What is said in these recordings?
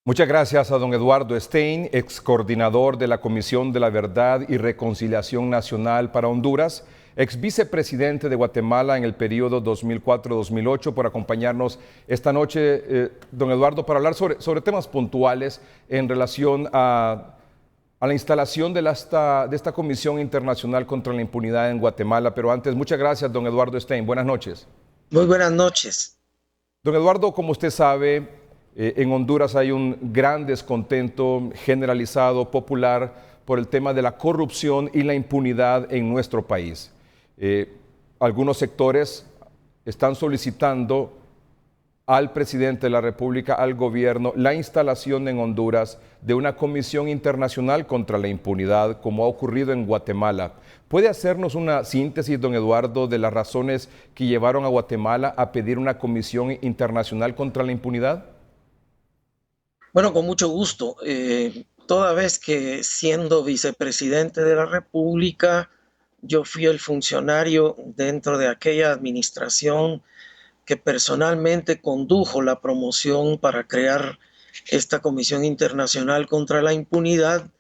Muchas gracias a don Eduardo Stein, ex coordinador de la Comisión de la Verdad y Reconciliación Nacional para Honduras, ex vicepresidente de Guatemala en el periodo 2004-2008, por acompañarnos esta noche, don Eduardo, para hablar sobre temas puntuales en relación a la instalación de esta Comisión Internacional contra la Impunidad en Guatemala. Pero antes, muchas gracias, don Eduardo Stein. Buenas noches. Muy buenas noches. Don Eduardo, como usted sabe, en Honduras hay un gran descontento generalizado, popular, por el tema de la corrupción y la impunidad en nuestro país. Algunos sectores están solicitando al presidente de la República, al gobierno, la instalación en Honduras de una comisión internacional contra la impunidad, como ha ocurrido en Guatemala. ¿Puede hacernos una síntesis, don Eduardo, de las razones que llevaron a Guatemala a pedir una comisión internacional contra la impunidad? Bueno, con mucho gusto. Toda vez que siendo vicepresidente de la República, yo fui el funcionario dentro de aquella administración que personalmente condujo la promoción para crear esta Comisión Internacional contra la Impunidad,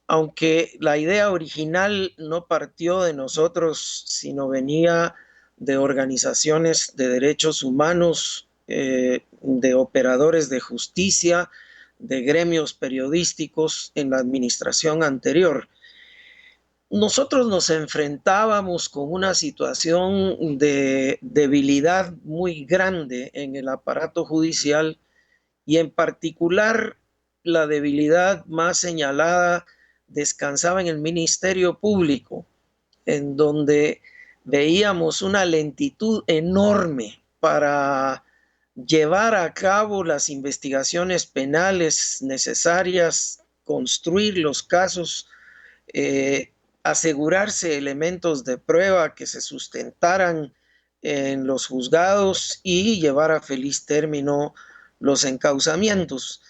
aunque la idea original no partió de nosotros, sino venía de organizaciones de derechos humanos, de operadores de justicia, de gremios periodísticos en la administración anterior. Nosotros nos enfrentábamos con una situación de debilidad muy grande en el aparato judicial y en particular la debilidad más señalada descansaba en el Ministerio Público, en donde veíamos una lentitud enorme para llevar a cabo las investigaciones penales necesarias, construir los casos, asegurarse elementos de prueba que se sustentaran en los juzgados y llevar a feliz término los encauzamientos.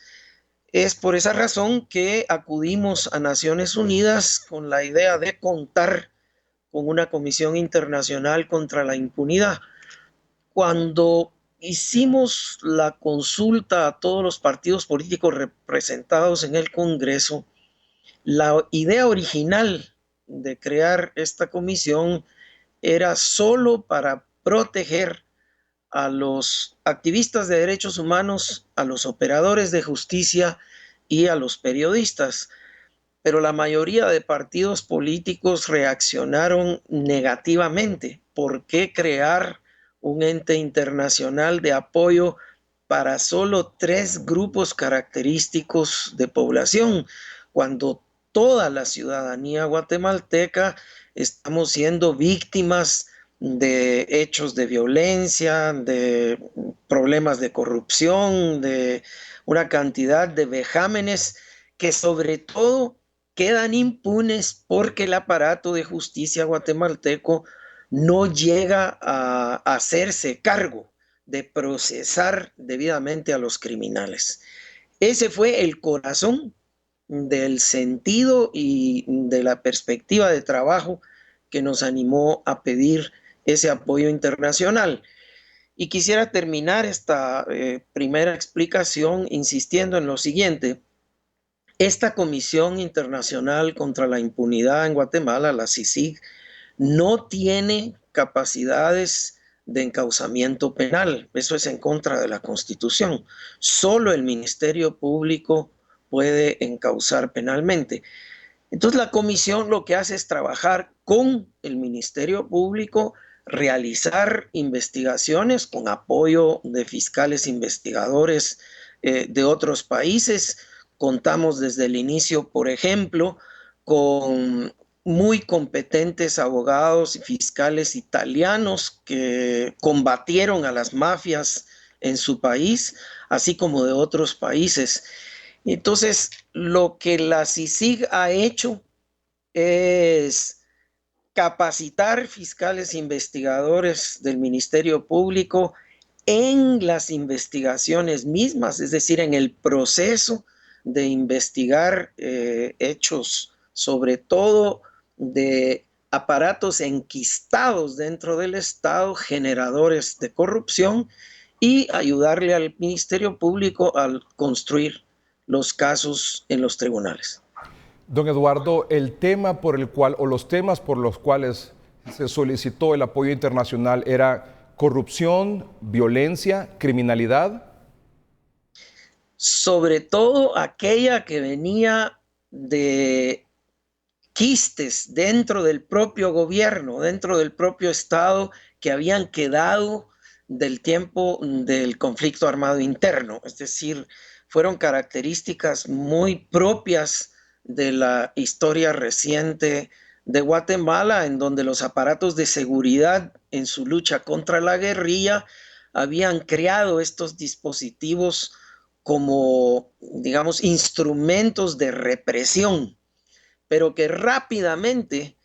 Es por esa razón que acudimos a Naciones Unidas con la idea de contar con una comisión internacional contra la impunidad. Cuando hicimos la consulta a todos los partidos políticos representados en el Congreso, la idea original de crear esta comisión era solo para proteger a los activistas de derechos humanos, a los operadores de justicia y a los periodistas. Pero la mayoría de partidos políticos reaccionaron negativamente. ¿Por qué crear un ente internacional de apoyo para solo 3 grupos característicos de población, cuando toda la ciudadanía guatemalteca estamos siendo víctimas de hechos de violencia, de problemas de corrupción, de una cantidad de vejámenes que sobre todo quedan impunes porque el aparato de justicia guatemalteco no llega a hacerse cargo de procesar debidamente a los criminales? Ese fue el corazón del sentido y de la perspectiva de trabajo que nos animó a pedir ese apoyo internacional. Y quisiera terminar esta primera explicación insistiendo en lo siguiente. Esta Comisión Internacional contra la Impunidad en Guatemala, la CICIG, no tiene capacidades de encauzamiento penal. Eso es en contra de la Constitución. Solo el Ministerio Público puede encauzar penalmente. Entonces la comisión lo que hace es trabajar con el Ministerio Público, realizar investigaciones con apoyo de fiscales investigadores de otros países. Contamos desde el inicio, por ejemplo, con muy competentes abogados y fiscales italianos que combatieron a las mafias en su país, así como de otros países. Entonces, lo que la CICIG ha hecho es capacitar fiscales investigadores del Ministerio Público en las investigaciones mismas, es decir, en el proceso de investigar hechos, sobre todo de aparatos enquistados dentro del Estado, generadores de corrupción, y ayudarle al Ministerio Público a construir los casos en los tribunales. Don Eduardo, el tema por el cual, o los temas por los cuales se solicitó el apoyo internacional era corrupción, violencia, criminalidad. Sobre todo aquella que venía de quistes dentro del propio gobierno, dentro del propio Estado, que habían quedado del tiempo del conflicto armado interno. Es decir, fueron características muy propias de la historia reciente de Guatemala, en donde los aparatos de seguridad en su lucha contra la guerrilla habían creado estos dispositivos como, digamos, instrumentos de represión, pero que rápidamente,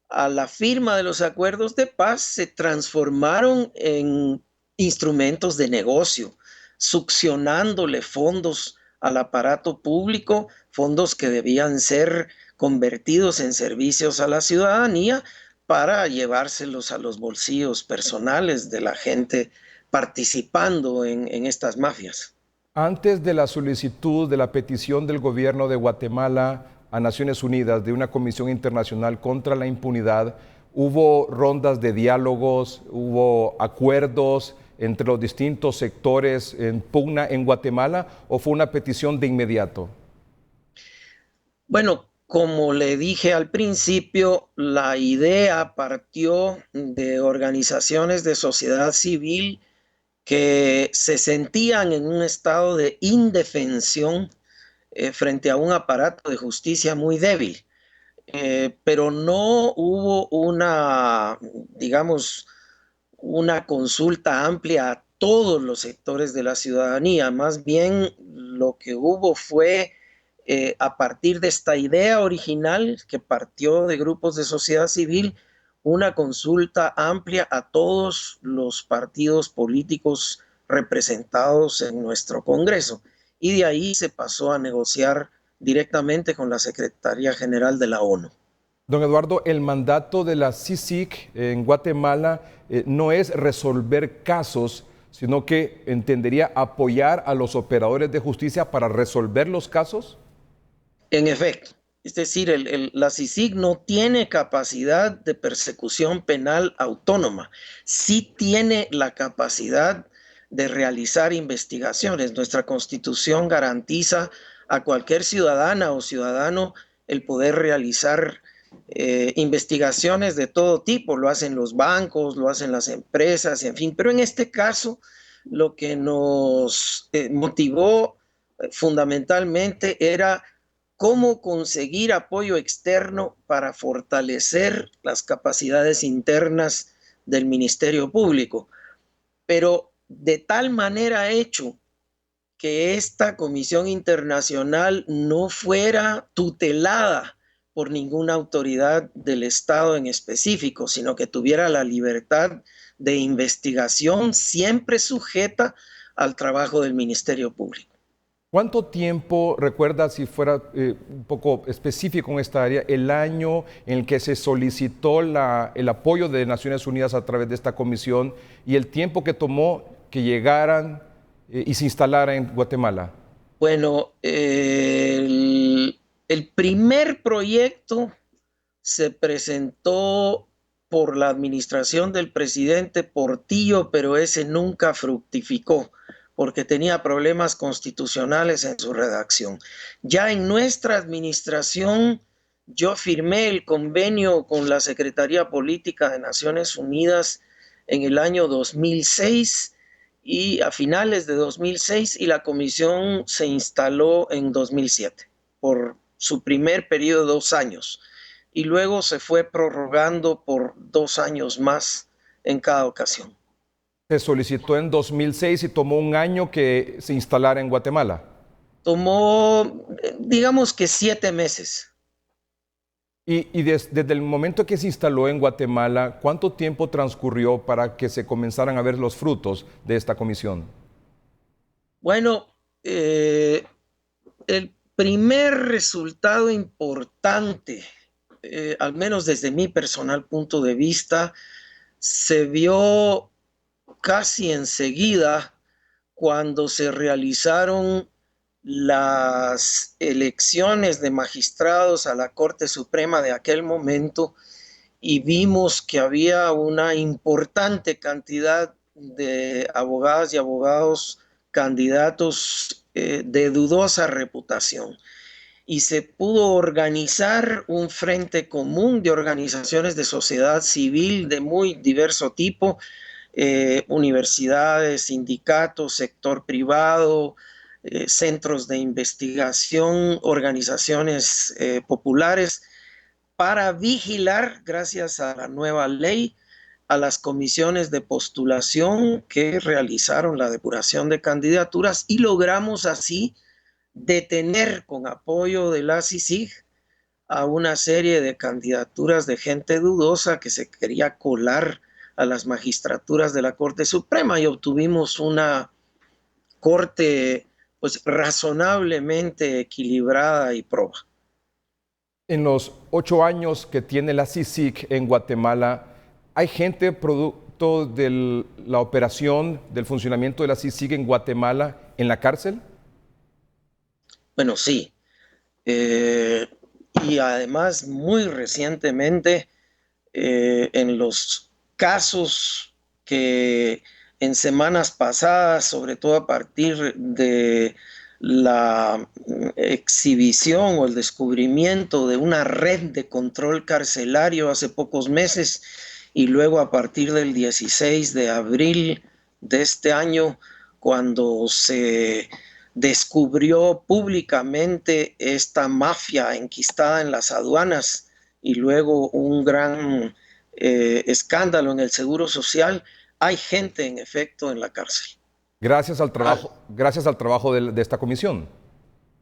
a la firma de los acuerdos de paz, se transformaron en instrumentos de negocio, succionándole fondos al aparato público, fondos que debían ser convertidos en servicios a la ciudadanía para llevárselos a los bolsillos personales de la gente participando en estas mafias. Antes de la solicitud de la petición del gobierno de Guatemala a Naciones Unidas de una comisión internacional contra la impunidad, ¿hubo rondas de diálogos, hubo acuerdos entre los distintos sectores en pugna en Guatemala o fue una petición de inmediato? Bueno, como le dije al principio, la idea partió de organizaciones de sociedad civil que se sentían en un estado de indefensión frente a un aparato de justicia muy débil. Pero no hubo una, digamos, una consulta amplia a todos los sectores de la ciudadanía. Más bien lo que hubo fue, a partir de esta idea original que partió de grupos de sociedad civil, una consulta amplia a todos los partidos políticos representados en nuestro Congreso. Y de ahí se pasó a negociar directamente con la Secretaría General de la ONU. Don Eduardo, el mandato de la CICIG en Guatemala no es resolver casos, sino que entendería apoyar a los operadores de justicia para resolver los casos. En efecto, es decir, la CICIG no tiene capacidad de persecución penal autónoma, sí tiene la capacidad de realizar investigaciones. Nuestra Constitución garantiza a cualquier ciudadana o ciudadano el poder realizar investigaciones de todo tipo. Lo hacen los bancos, lo hacen las empresas, en fin. Pero en este caso, lo que nos motivó fundamentalmente era cómo conseguir apoyo externo para fortalecer las capacidades internas del Ministerio Público, pero de tal manera hecho que esta comisión internacional no fuera tutelada por ninguna autoridad del Estado en específico, sino que tuviera la libertad de investigación siempre sujeta al trabajo del Ministerio Público. ¿Cuánto tiempo, recuerda, si fuera un poco específico en esta área, el año en el que se solicitó el apoyo de Naciones Unidas a través de esta comisión y el tiempo que tomó que llegaran y se instalaran en Guatemala? Bueno, el primer proyecto se presentó por la administración del presidente Portillo, pero ese nunca fructificó porque tenía problemas constitucionales en su redacción. Ya en nuestra administración, yo firmé el convenio con la Secretaría Política de Naciones Unidas en el año 2006 y a finales de 2006, y la comisión se instaló en 2007 por su primer periodo de 2 años y luego se fue prorrogando por 2 años más en cada ocasión. Se solicitó en 2006 y tomó un año que se instalara en Guatemala. Tomó, digamos que 7 meses. Y desde el momento que se instaló en Guatemala, ¿cuánto tiempo transcurrió para que se comenzaran a ver los frutos de esta comisión? Bueno, el primer resultado importante, al menos desde mi personal punto de vista, se vio casi enseguida cuando se realizaron las elecciones de magistrados a la Corte Suprema de aquel momento y vimos que había una importante cantidad de abogadas y abogados candidatos de dudosa reputación. Y se pudo organizar un frente común de organizaciones de sociedad civil de muy diverso tipo, universidades, sindicatos, sector privado, centros de investigación, organizaciones populares, para vigilar, gracias a la nueva ley, a las comisiones de postulación que realizaron la depuración de candidaturas y logramos así detener con apoyo de la CICIG a una serie de candidaturas de gente dudosa que se quería colar a las magistraturas de la Corte Suprema y obtuvimos una corte pues razonablemente equilibrada y proba. En los 8 años que tiene la CICIG en Guatemala, ¿hay gente producto de la operación, del funcionamiento de la CICIG en Guatemala en la cárcel? Bueno, sí. Y además, muy recientemente, en los casos que en semanas pasadas, sobre todo a partir de la exhibición o el descubrimiento de una red de control carcelario hace pocos meses y luego a partir del 16 de abril de este año, cuando se descubrió públicamente esta mafia enquistada en las aduanas y luego un gran escándalo en el Seguro Social, hay gente en efecto en la cárcel. Gracias al trabajo de esta comisión.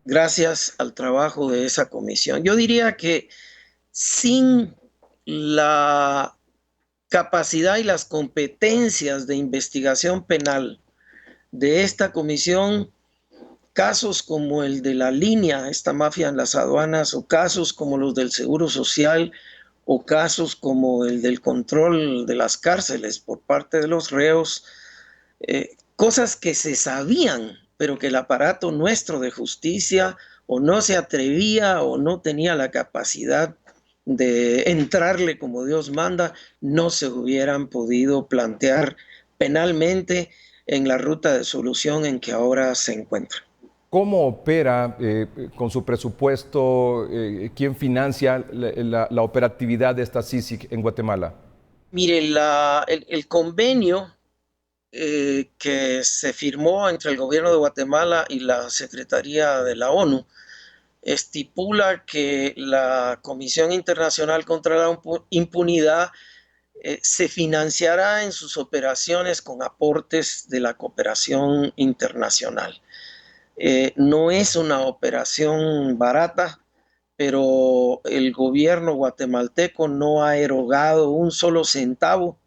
Gracias al trabajo de esa comisión. Yo diría que sin la capacidad y las competencias de investigación penal de esta comisión, casos como el de la línea, esta mafia en las aduanas, o casos como los del Seguro Social, o casos como el del control de las cárceles por parte de los reos, cosas que se sabían, pero que el aparato nuestro de justicia o no se atrevía o no tenía la capacidad de entrarle como Dios manda, no se hubieran podido plantear penalmente en la ruta de solución en que ahora se encuentra. ¿Cómo opera con su presupuesto? ¿Quién financia la operatividad de esta CICIG en Guatemala? Mire, el convenio que se firmó entre el gobierno de Guatemala y la Secretaría de la ONU estipula que la Comisión Internacional contra la Impunidad se financiará en sus operaciones con aportes de la cooperación internacional. No es una operación barata, pero el gobierno guatemalteco no ha erogado un solo centavo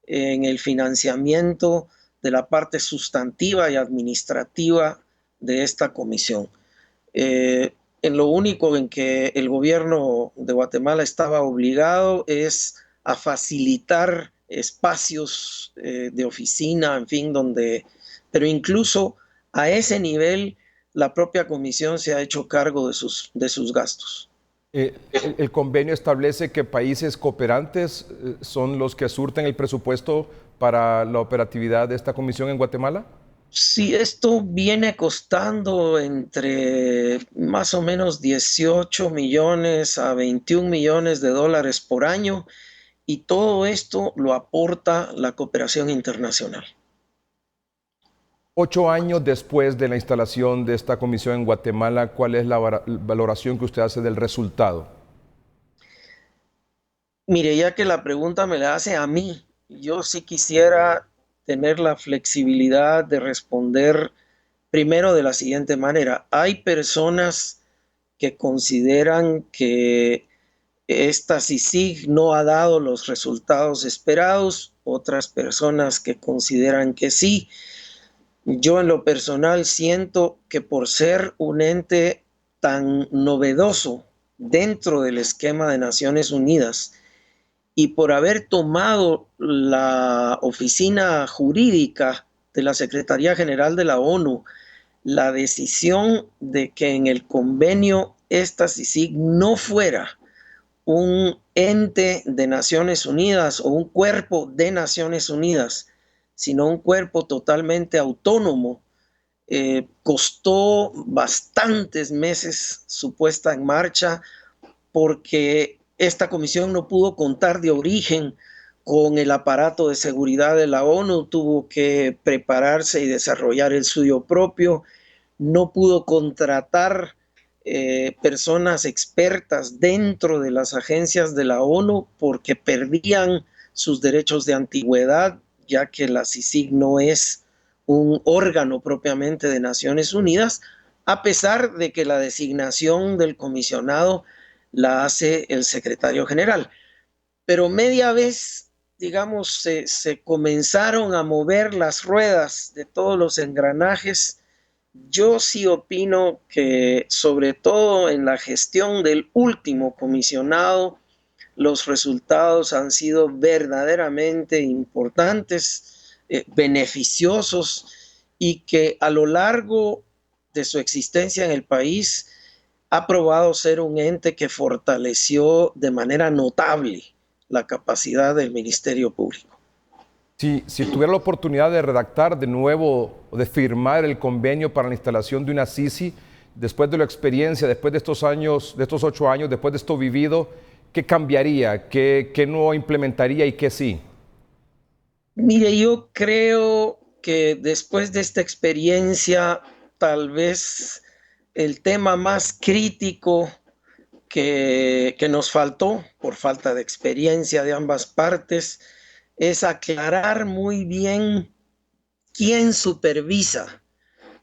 en el financiamiento de la parte sustantiva y administrativa de esta comisión. En lo único en que el gobierno de Guatemala estaba obligado es a facilitar espacios de oficina, en fin, pero incluso a ese nivel la propia comisión se ha hecho cargo de sus gastos. El convenio establece que países cooperantes son los que surten el presupuesto para la operatividad de esta comisión en Guatemala. Sí, esto viene costando entre más o menos 18 millones a 21 millones de dólares por año y todo esto lo aporta la cooperación internacional. 8 años después de la instalación de esta comisión en Guatemala, ¿cuál es la valoración que usted hace del resultado? Mire, ya que la pregunta me la hace a mí, yo sí quisiera tener la flexibilidad de responder primero de la siguiente manera. Hay personas que consideran que esta CICIG no ha dado los resultados esperados, otras personas que consideran que sí. Yo en lo personal siento que por ser un ente tan novedoso dentro del esquema de Naciones Unidas y por haber tomado la oficina jurídica de la Secretaría General de la ONU la decisión de que en el convenio esta CICIG no fuera un ente de Naciones Unidas o un cuerpo de Naciones Unidas, sino un cuerpo totalmente autónomo. Costó bastantes meses su puesta en marcha porque esta comisión no pudo contar de origen con el aparato de seguridad de la ONU, tuvo que prepararse y desarrollar el suyo propio, no pudo contratar personas expertas dentro de las agencias de la ONU porque perdían sus derechos de antigüedad, ya que la CICIG no es un órgano propiamente de Naciones Unidas, a pesar de que la designación del comisionado la hace el secretario general. Pero media vez, digamos, se comenzaron a mover las ruedas de todos los engranajes. Yo sí opino que, sobre todo en la gestión del último comisionado, los resultados han sido verdaderamente importantes, beneficiosos, y que a lo largo de su existencia en el país ha probado ser un ente que fortaleció de manera notable la capacidad del Ministerio Público. Si tuviera la oportunidad de redactar de nuevo o de firmar el convenio para la instalación de una CICI, después de la experiencia, después de estos años, de estos 8 años, después de esto vivido, ¿qué cambiaría? ¿Qué no implementaría y qué sí? Mire, yo creo que después de esta experiencia, tal vez el tema más crítico que nos faltó por falta de experiencia de ambas partes es aclarar muy bien quién supervisa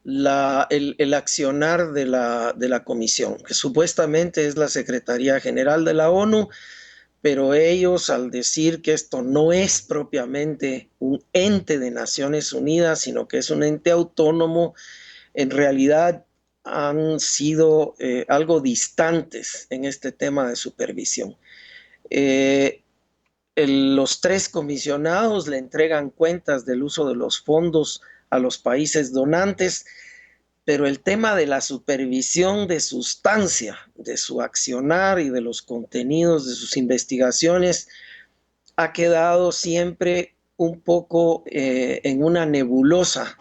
el accionar de la comisión, que supuestamente es la Secretaría General de la ONU, pero ellos, al decir que esto no es propiamente un ente de Naciones Unidas, sino que es un ente autónomo, en realidad han sido algo distantes en este tema de supervisión. Los 3 comisionados le entregan cuentas del uso de los fondos a los países donantes, pero el tema de la supervisión de sustancia, de su accionar y de los contenidos de sus investigaciones ha quedado siempre un poco en una nebulosa,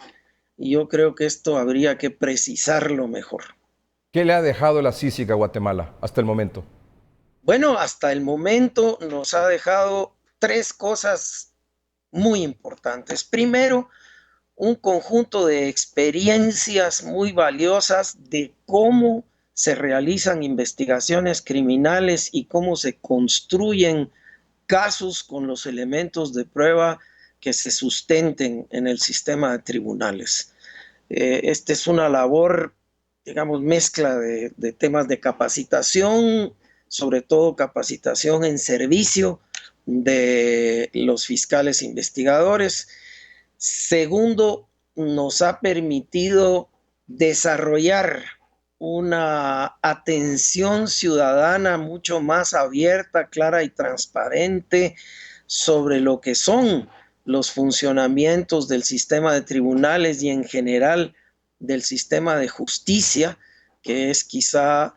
y yo creo que esto habría que precisarlo mejor. ¿Qué le ha dejado la CICIG a Guatemala hasta el momento? Bueno, hasta el momento nos ha dejado 3 cosas muy importantes. Primero, un conjunto de experiencias muy valiosas de cómo se realizan investigaciones criminales y cómo se construyen casos con los elementos de prueba que se sustenten en el sistema de tribunales. Esta es una labor, digamos, mezcla de temas de capacitación, sobre todo capacitación en servicio de los fiscales investigadores. Segundo, nos ha permitido desarrollar una atención ciudadana mucho más abierta, clara y transparente sobre lo que son los funcionamientos del sistema de tribunales y en general del sistema de justicia, que es quizá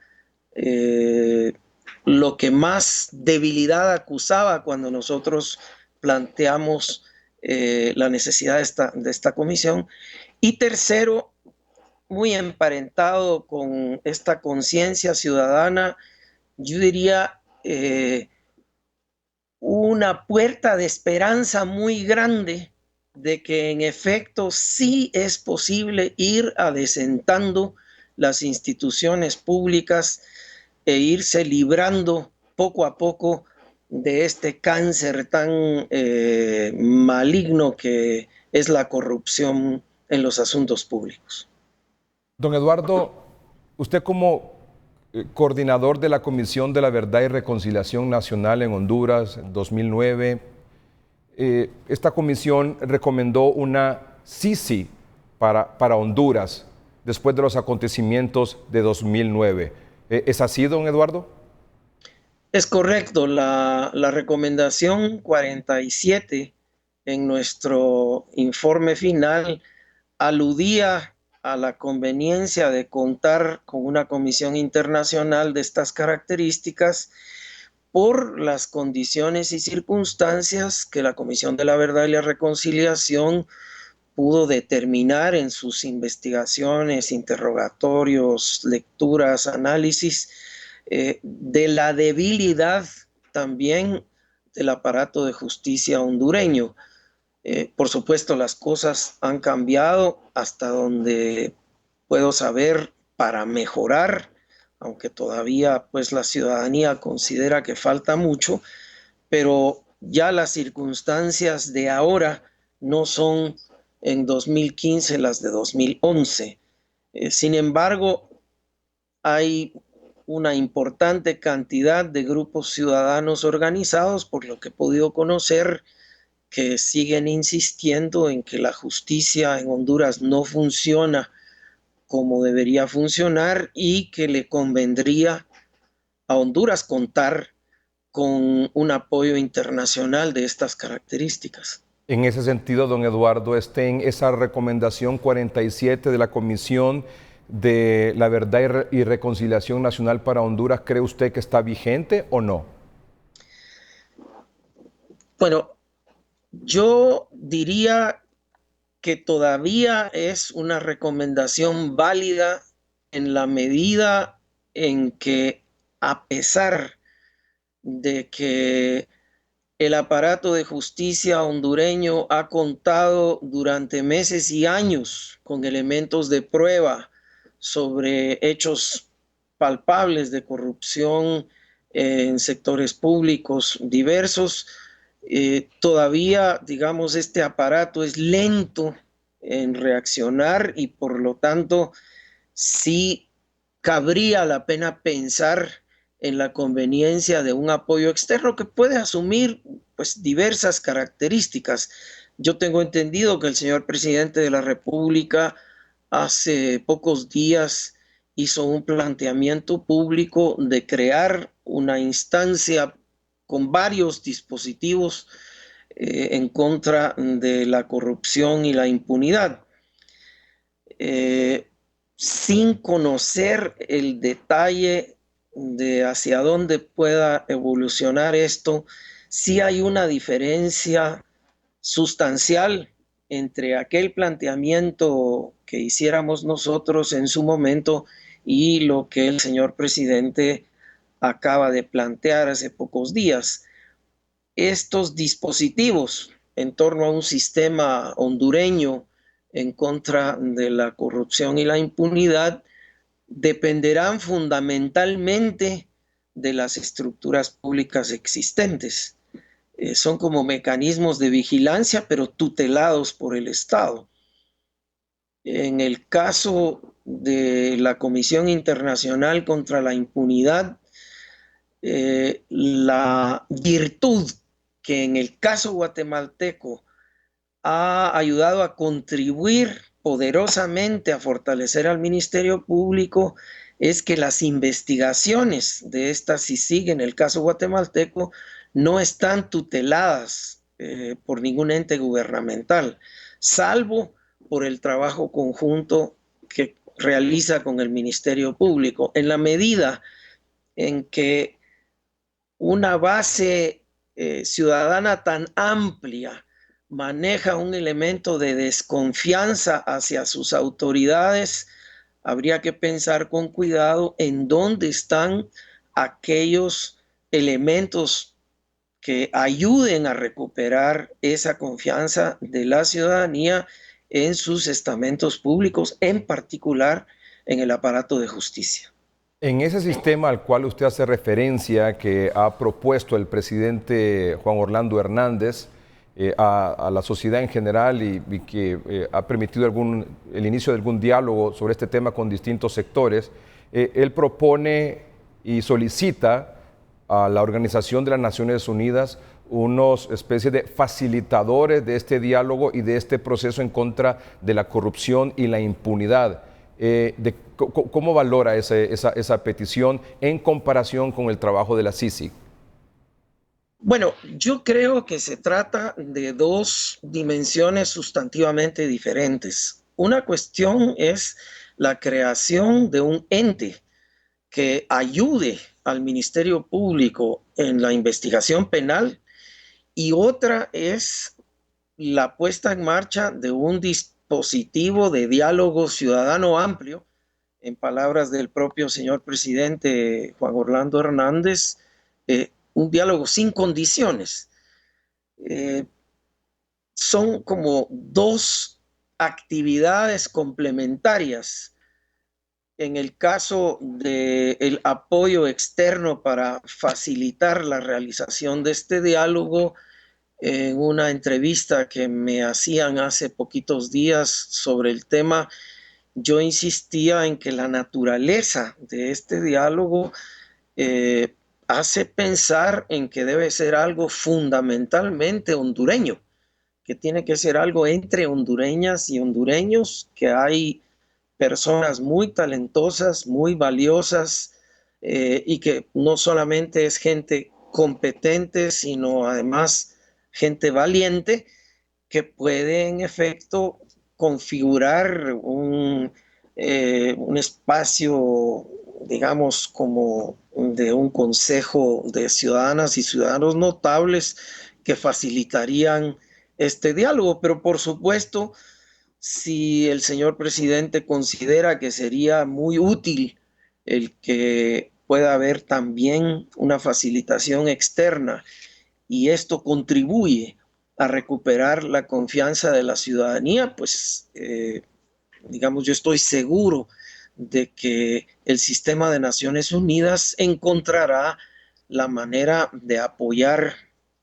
lo que más debilidad acusaba cuando nosotros planteamos la necesidad de esta comisión. Y tercero, muy emparentado con esta conciencia ciudadana, yo diría una puerta de esperanza muy grande de que en efecto sí es posible ir adecentando las instituciones públicas e irse librando poco a poco de este cáncer tan maligno que es la corrupción en los asuntos públicos. Don Eduardo, usted como coordinador de la Comisión de la Verdad y Reconciliación Nacional en Honduras en 2009, esta comisión recomendó una CICI para Honduras después de los acontecimientos de 2009. ¿Es así, don Eduardo? Es correcto, la recomendación 47 en nuestro informe final aludía a la conveniencia de contar con una comisión internacional de estas características por las condiciones y circunstancias que la Comisión de la Verdad y la Reconciliación pudo determinar en sus investigaciones, interrogatorios, lecturas, análisis, de la debilidad también del aparato de justicia hondureño. Por supuesto, las cosas han cambiado hasta donde puedo saber para mejorar, aunque todavía pues la ciudadanía considera que falta mucho, pero ya las circunstancias de ahora no son en 2015 las de 2011. Sin embargo, hay una importante cantidad de grupos ciudadanos organizados, por lo que he podido conocer, que siguen insistiendo en que la justicia en Honduras no funciona como debería funcionar y que le convendría a Honduras contar con un apoyo internacional de estas características. En ese sentido, don Eduardo, en esa recomendación 47 de la Comisión de la Verdad y Reconciliación Nacional para Honduras, ¿cree usted que está vigente o no? Bueno, yo diría que todavía es una recomendación válida en la medida en que, a pesar de que el aparato de justicia hondureño ha contado durante meses y años con elementos de prueba sobre hechos palpables de corrupción en sectores públicos diversos, todavía, digamos, este aparato es lento en reaccionar y por lo tanto sí cabría la pena pensar en la conveniencia de un apoyo externo que puede asumir pues diversas características. Yo tengo entendido que el señor presidente de la República hace pocos días hizo un planteamiento público de crear una instancia con varios dispositivos en contra de la corrupción y la impunidad. Sin conocer el detalle de hacia dónde pueda evolucionar esto, sí hay una diferencia sustancial entre aquel planteamiento que hiciéramos nosotros en su momento y lo que el señor presidente acaba de plantear hace pocos días. Estos dispositivos en torno a un sistema hondureño en contra de la corrupción y la impunidad dependerán fundamentalmente de las estructuras públicas existentes. Son como mecanismos de vigilancia, pero tutelados por el Estado. En el caso de la Comisión Internacional contra la Impunidad, la virtud que en el caso guatemalteco ha ayudado a contribuir poderosamente a fortalecer al Ministerio Público es que las investigaciones de esta CICIG en el caso guatemalteco no están tuteladas por ningún ente gubernamental, salvo por el trabajo conjunto que realiza con el Ministerio Público. En la medida en que una base ciudadana tan amplia maneja un elemento de desconfianza hacia sus autoridades, habría que pensar con cuidado en dónde están aquellos elementos que ayuden a recuperar esa confianza de la ciudadanía en sus estamentos públicos, en particular en el aparato de justicia. En ese sistema al cual usted hace referencia, que ha propuesto el presidente Juan Orlando Hernández a la sociedad en general y que ha permitido el inicio de algún diálogo sobre este tema con distintos sectores, él propone y solicita a la Organización de las Naciones Unidas unos especies de facilitadores de este diálogo y de este proceso en contra de la corrupción y la impunidad. ¿Cómo valora esa petición en comparación con el trabajo de la CICIG? Bueno, yo creo que se trata de dos dimensiones sustantivamente diferentes. Una cuestión es la creación de un ente que ayude al Ministerio Público en la investigación penal y otra es la puesta en marcha de un dispositivo de diálogo ciudadano amplio, en palabras del propio señor presidente Juan Orlando Hernández, un diálogo sin condiciones. Son como dos actividades complementarias. En el caso del apoyo externo para facilitar la realización de este diálogo, en una entrevista que me hacían hace poquitos días sobre el tema, yo insistía en que la naturaleza de este diálogo hace pensar en que debe ser algo fundamentalmente hondureño, que tiene que ser algo entre hondureñas y hondureños, que hay personas muy talentosas, muy valiosas, y que no solamente es gente competente, sino además gente valiente que puede en efecto configurar un espacio, digamos, como de un consejo de ciudadanas y ciudadanos notables que facilitarían este diálogo. Pero por supuesto, si el señor presidente considera que sería muy útil el que pueda haber también una facilitación externa y esto contribuye a recuperar la confianza de la ciudadanía, pues digamos, yo estoy seguro de que el sistema de Naciones Unidas encontrará la manera de apoyar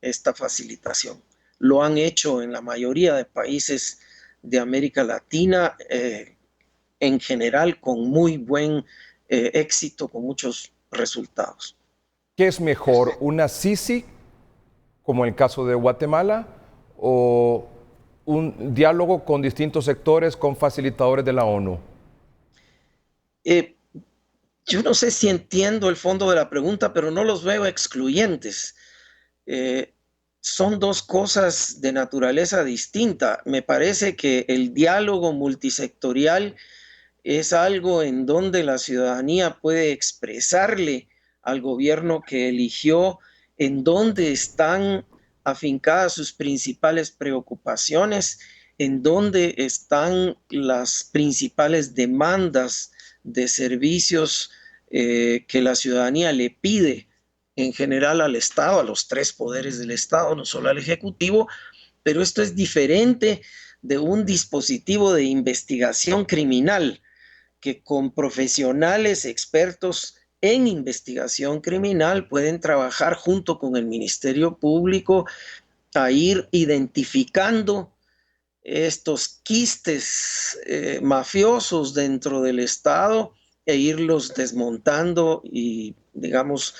esta facilitación. Lo han hecho en la mayoría de países de América Latina, en general con muy buen éxito, con muchos resultados. ¿Qué es mejor, una Sisi, como en el caso de Guatemala, o un diálogo con distintos sectores, con facilitadores de la ONU? Yo no sé si entiendo el fondo de la pregunta, pero no los veo excluyentes. Son dos cosas de naturaleza distinta. Me parece que el diálogo multisectorial es algo en donde la ciudadanía puede expresarle al gobierno que eligió en dónde están afincadas sus principales preocupaciones, en dónde están las principales demandas de servicios que la ciudadanía le pide en general al Estado, a los tres poderes del Estado, no solo al Ejecutivo, pero esto es diferente de un dispositivo de investigación criminal que con profesionales expertos en investigación criminal pueden trabajar junto con el Ministerio Público a ir identificando estos quistes mafiosos dentro del Estado e irlos desmontando y, digamos,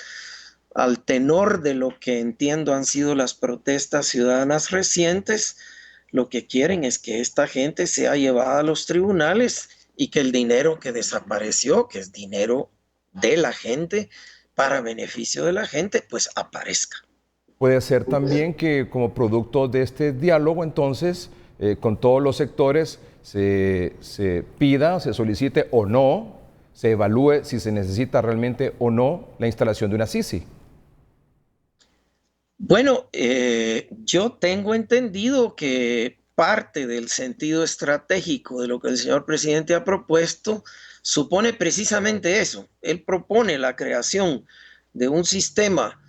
al tenor de lo que entiendo han sido las protestas ciudadanas recientes, lo que quieren es que esta gente sea llevada a los tribunales y que el dinero que desapareció, que es dinero de la gente, para beneficio de la gente, pues aparezca. Puede ser también que como producto de este diálogo, entonces, con todos los sectores, se pida, se solicite o no, se evalúe si se necesita realmente o no la instalación de una Sisi. Bueno, yo tengo entendido que parte del sentido estratégico de lo que el señor presidente ha propuesto supone precisamente eso. Él propone la creación de un sistema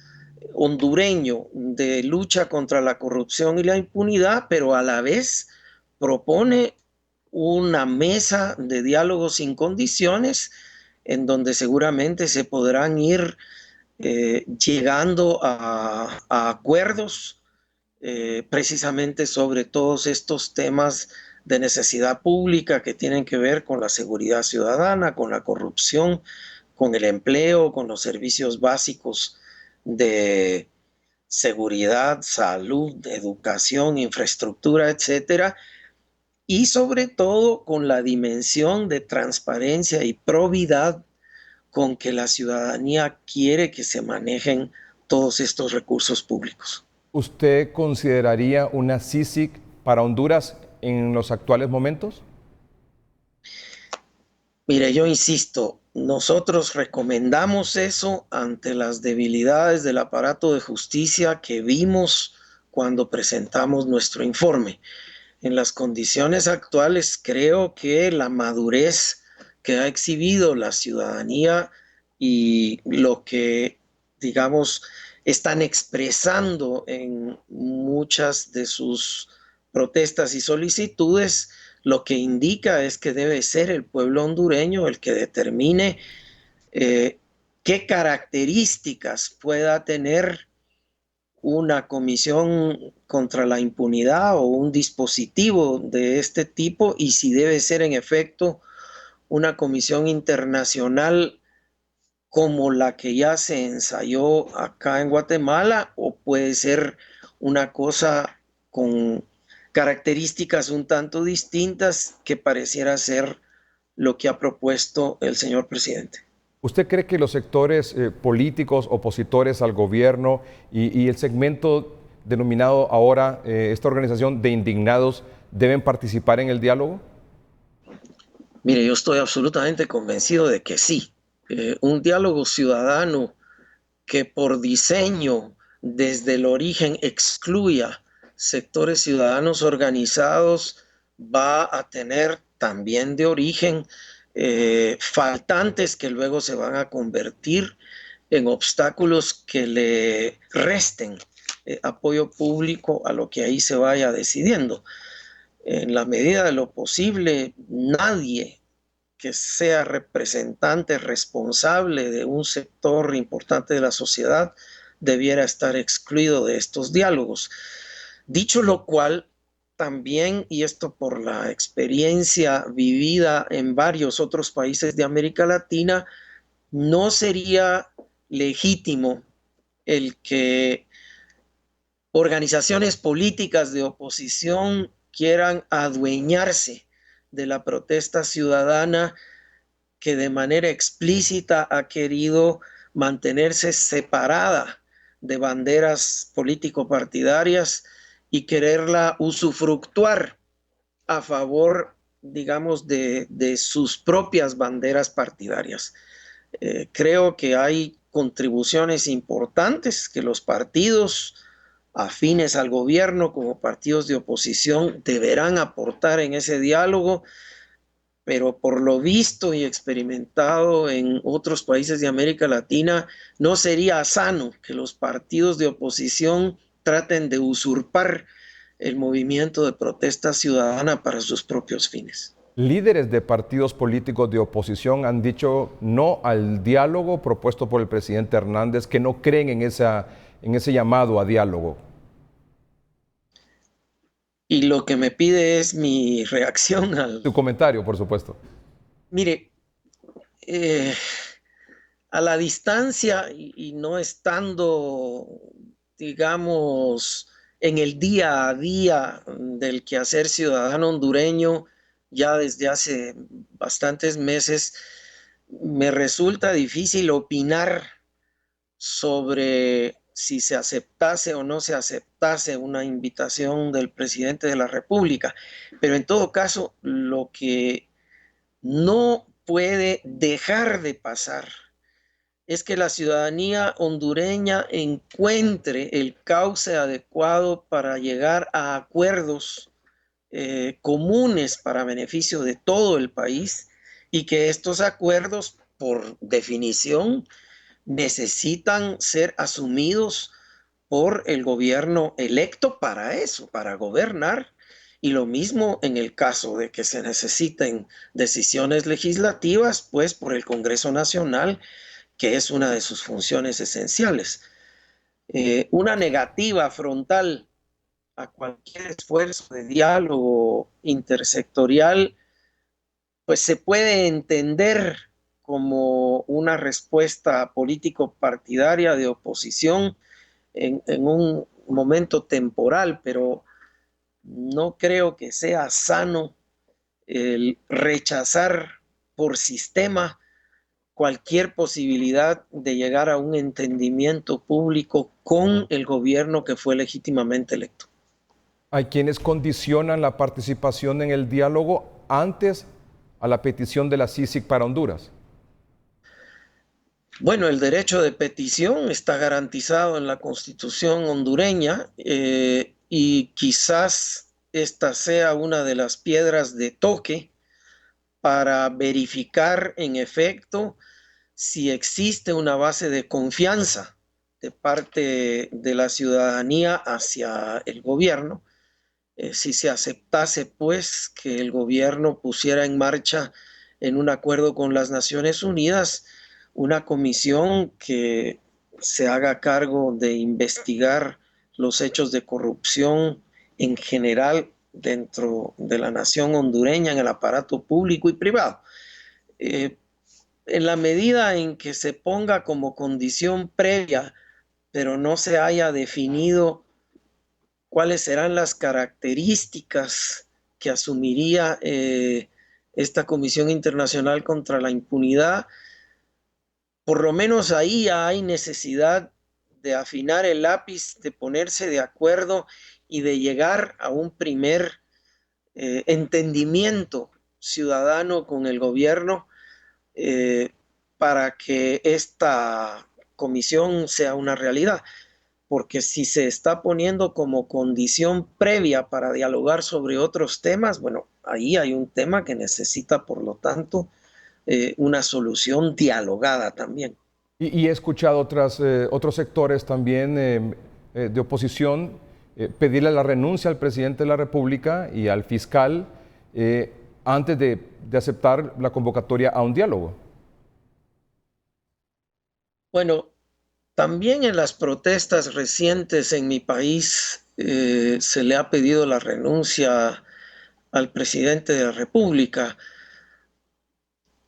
hondureño de lucha contra la corrupción y la impunidad, pero a la vez propone una mesa de diálogo sin condiciones en donde seguramente se podrán ir llegando a acuerdos precisamente sobre todos estos temas de necesidad pública que tienen que ver con la seguridad ciudadana, con la corrupción, con el empleo, con los servicios básicos de seguridad, salud, educación, infraestructura, etcétera, y sobre todo con la dimensión de transparencia y probidad con que la ciudadanía quiere que se manejen todos estos recursos públicos. ¿Usted consideraría una CICIG para Honduras en los actuales momentos? Mire, yo insisto, nosotros recomendamos eso ante las debilidades del aparato de justicia que vimos cuando presentamos nuestro informe. En las condiciones actuales, creo que la madurez que ha exhibido la ciudadanía y lo que, digamos, están expresando en muchas de sus protestas y solicitudes, lo que indica es que debe ser el pueblo hondureño el que determine eh, qué características pueda tener una comisión contra la impunidad o un dispositivo de este tipo y si debe ser en efecto una comisión internacional como la que ya se ensayó acá en Guatemala o puede ser una cosa con características un tanto distintas que pareciera ser lo que ha propuesto el señor presidente. ¿Usted cree que los sectores políticos opositores al gobierno y el segmento denominado ahora esta organización de indignados deben participar en el diálogo? Mire, yo estoy absolutamente convencido de que sí. Un diálogo ciudadano que por diseño desde el origen excluya sectores ciudadanos organizados va a tener también de origen faltantes que luego se van a convertir en obstáculos que le resten apoyo público a lo que ahí se vaya decidiendo. En la medida de lo posible, nadie que sea representante responsable de un sector importante de la sociedad debiera estar excluido de estos diálogos. Dicho lo cual, también, y esto por la experiencia vivida en varios otros países de América Latina, no sería legítimo el que organizaciones políticas de oposición quieran adueñarse de la protesta ciudadana que de manera explícita ha querido mantenerse separada de banderas político-partidarias y quererla usufructuar a favor, digamos, de sus propias banderas partidarias. Creo que hay contribuciones importantes que los partidos afines al gobierno como partidos de oposición deberán aportar en ese diálogo, pero por lo visto y experimentado en otros países de América Latina, no sería sano que los partidos de oposición traten de usurpar el movimiento de protesta ciudadana para sus propios fines. Líderes de partidos políticos de oposición han dicho no al diálogo propuesto por el presidente Hernández, que no creen en ese llamado a diálogo. Y lo que me pide es mi reacción al... Tu comentario, por supuesto. Mire, eh, a la distancia y no estando, digamos, en el día a día del quehacer ciudadano hondureño, ya desde hace bastantes meses, me resulta difícil opinar sobre si se aceptase o no se aceptase una invitación del presidente de la República. Pero en todo caso, lo que no puede dejar de pasar es que la ciudadanía hondureña encuentre el cauce adecuado para llegar a acuerdos comunes para beneficio de todo el país y que estos acuerdos, por definición, necesitan ser asumidos por el gobierno electo para eso, para gobernar. Y lo mismo en el caso de que se necesiten decisiones legislativas, pues por el Congreso Nacional, que es una de sus funciones esenciales. Una negativa frontal a cualquier esfuerzo de diálogo intersectorial, pues se puede entender como una respuesta político-partidaria de oposición en un momento temporal, pero no creo que sea sano el rechazar por sistema cualquier posibilidad de llegar a un entendimiento público con el gobierno que fue legítimamente electo. Hay quienes condicionan la participación en el diálogo antes a la petición de la CICIG para Honduras? Bueno, el derecho de petición está garantizado en la Constitución hondureña y quizás esta sea una de las piedras de toque para verificar en efecto si existe una base de confianza de parte de la ciudadanía hacia el gobierno. Si se aceptase, pues, que el gobierno pusiera en marcha, en un acuerdo con las Naciones Unidas, una comisión que se haga cargo de investigar los hechos de corrupción en general dentro de la nación hondureña, en el aparato público y privado. Eh, en la medida en que se ponga como condición previa, pero no se haya definido cuáles serán las características que asumiría esta Comisión Internacional contra la Impunidad, por lo menos ahí ya hay necesidad de afinar el lápiz, de ponerse de acuerdo y de llegar a un primer entendimiento ciudadano con el gobierno eh, para que esta comisión sea una realidad. Porque si se está poniendo como condición previa para dialogar sobre otros temas, bueno, ahí hay un tema que necesita, por lo tanto, una solución dialogada también. Y he escuchado otros sectores también de oposición pedirle la renuncia al presidente de la República y al fiscal antes de aceptar la convocatoria a un diálogo. Bueno, también en las protestas recientes en mi país se le ha pedido la renuncia al presidente de la República.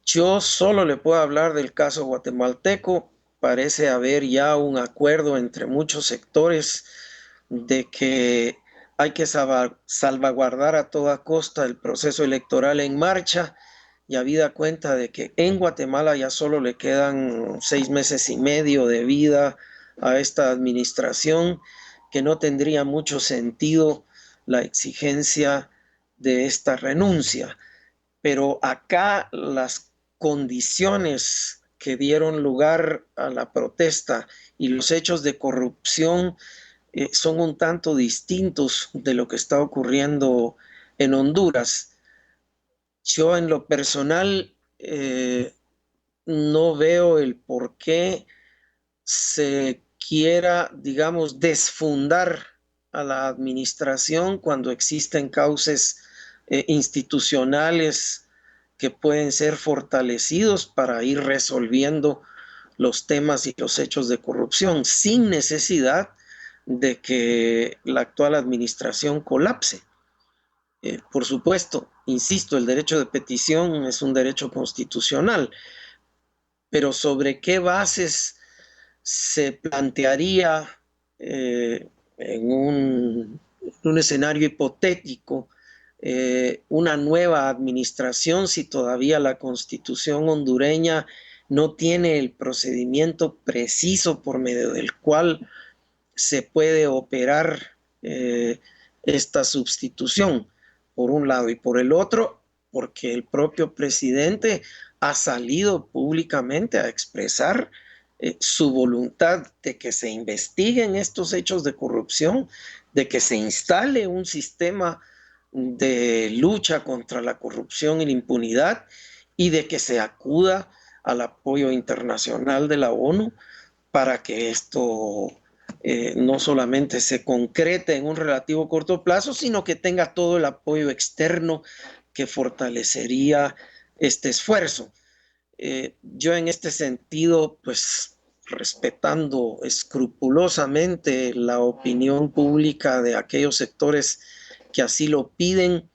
Yo solo le puedo hablar del caso guatemalteco. Parece haber ya un acuerdo entre muchos sectores de que hay que salvaguardar a toda costa el proceso electoral en marcha, y habida cuenta de que en Guatemala ya solo le quedan 6 meses y medio de vida a esta administración, que no tendría mucho sentido la exigencia de esta renuncia. Pero acá las condiciones que dieron lugar a la protesta y los hechos de corrupción son un tanto distintos de lo que está ocurriendo en Honduras. Yo en lo personal no veo el por qué se quiera, digamos, desfundar a la administración cuando existen cauces institucionales que pueden ser fortalecidos para ir resolviendo los temas y los hechos de corrupción sin necesidad de que la actual administración colapse. Por supuesto, insisto, el derecho de petición es un derecho constitucional, pero ¿sobre qué bases se plantearía en un escenario hipotético una nueva administración si todavía la Constitución hondureña no tiene el procedimiento preciso por medio del cual se puede operar esta sustitución, por un lado, y por el otro, porque el propio presidente ha salido públicamente a expresar su voluntad de que se investiguen estos hechos de corrupción, de que se instale un sistema de lucha contra la corrupción y la impunidad, y de que se acuda al apoyo internacional de la ONU para que esto no solamente se concrete en un relativo corto plazo, sino que tenga todo el apoyo externo que fortalecería este esfuerzo. Yo en este sentido, pues respetando escrupulosamente la opinión pública de aquellos sectores que así lo piden,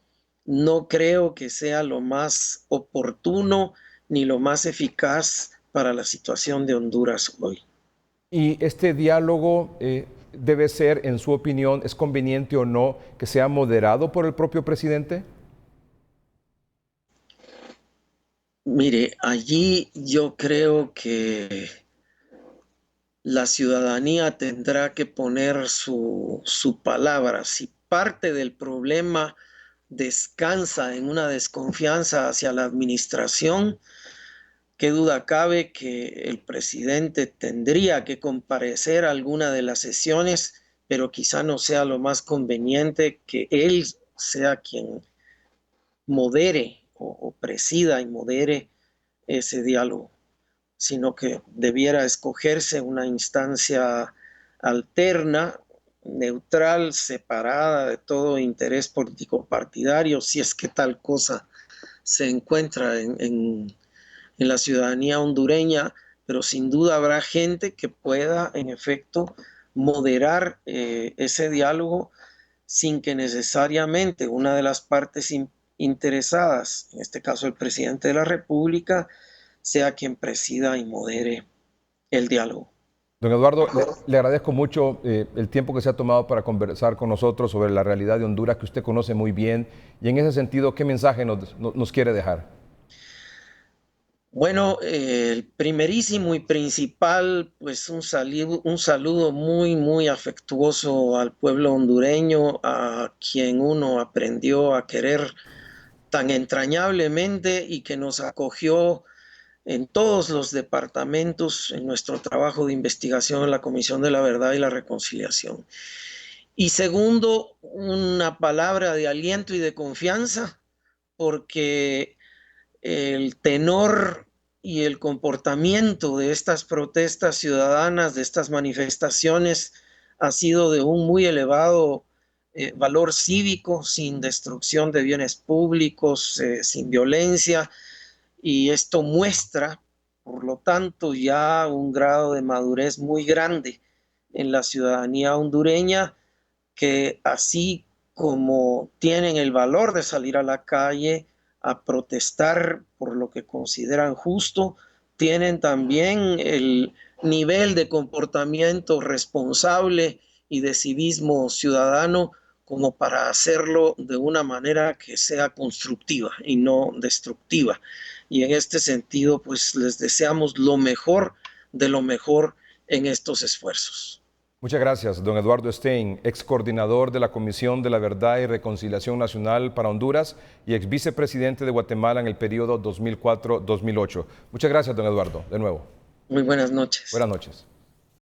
no creo que sea lo más oportuno ni lo más eficaz para la situación de Honduras hoy. Y este diálogo debe ser, en su opinión, ¿es conveniente o no que sea moderado por el propio presidente? Mire, allí yo creo que la ciudadanía tendrá que poner su palabra. Si parte del problema descansa en una desconfianza hacia la administración, qué duda cabe que el presidente tendría que comparecer a alguna de las sesiones, pero quizá no sea lo más conveniente que él sea quien modere o presida y modere ese diálogo, sino que debiera escogerse una instancia alterna, neutral, separada de todo interés político partidario, si es que tal cosa se encuentra en la ciudadanía hondureña, pero sin duda habrá gente que pueda, en efecto, moderar ese diálogo sin que necesariamente una de las partes interesadas, en este caso el presidente de la República, sea quien presida y modere el diálogo. Don Eduardo, le agradezco mucho el tiempo que se ha tomado para conversar con nosotros sobre la realidad de Honduras que usted conoce muy bien. Y en ese sentido, ¿qué mensaje nos quiere dejar? Bueno, el primerísimo y principal, pues un saludo muy, muy afectuoso al pueblo hondureño, a quien uno aprendió a querer tan entrañablemente y que nos acogió en todos los departamentos en nuestro trabajo de investigación en la Comisión de la Verdad y la Reconciliación. Y segundo, una palabra de aliento y de confianza, porque el tenor y el comportamiento de estas protestas ciudadanas, de estas manifestaciones, ha sido de un muy elevado valor cívico, sin destrucción de bienes públicos, sin violencia, y esto muestra, por lo tanto, ya un grado de madurez muy grande en la ciudadanía hondureña, que así como tienen el valor de salir a la calle a protestar por lo que consideran justo, tienen también el nivel de comportamiento responsable y de civismo ciudadano como para hacerlo de una manera que sea constructiva y no destructiva. Y en este sentido, pues les deseamos lo mejor de lo mejor en estos esfuerzos. Muchas gracias, don Eduardo Stein, ex coordinador de la Comisión de la Verdad y Reconciliación Nacional para Honduras y ex vicepresidente de Guatemala en el periodo 2004-2008. Muchas gracias, don Eduardo, de nuevo. Muy buenas noches. Buenas noches.